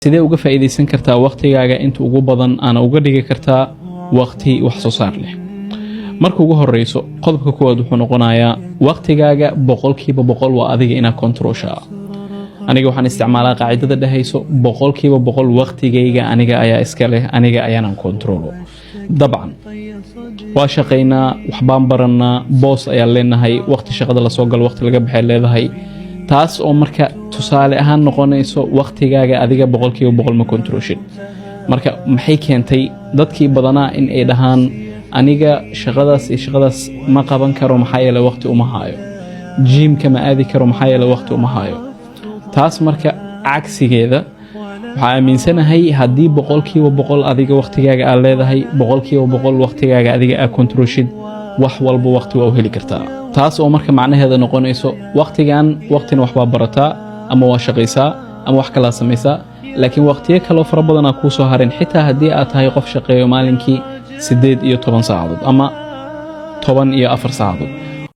sidee uga faa'iideysan kartaa waqtigaaga inta ugu badan ana uga dhigi kartaa waqti wax soo saar leh. marka ugu horeyso qodobka koowaad wuxuu noqonayaa waqtigaaga 100% waa adiga inaad controlshaa. aniga waxaan isticmaalaa qaacidada dhahayso 100% waqtigayga aniga ayaa iska leh, aniga ayaan controlo. dabcan waa shaqeynaa, wax baan baranaa, boss ayaa leenahay, waqti shaqada la soo gal, waqti laga baxay leedahay. taas oo marka tusaale ahaan noqonayso waqtigaaga adiga 100% ma controlshid. marka maxay keentay dadkii badanaa in ay dhahaan aniga shaqadaas ma qaban karo maxaa yeelay waqti uma haayo, gymka ma aadi karo maxaa yeelay waqti uma haayo. taas marka cagsigeeda waxaa aaminsanahay haddii 100% adiga waqtigaaga aad leedahay, 100% waqtigaaga adiga aad controlshid, wax walba waqti waa u heli kartaa. taas oo marka macnaheeda noqonayso waqtina wax baa barataa ama waa shaqaysaa ama wax kala samaysaa, laakiin waqtiyo kale fara badan ku soo harin. xitaa haddii aad tahay qof shaqeeyo maalinkii 8 iyo 10 saacadood ama 10 iyo 4 saacadood,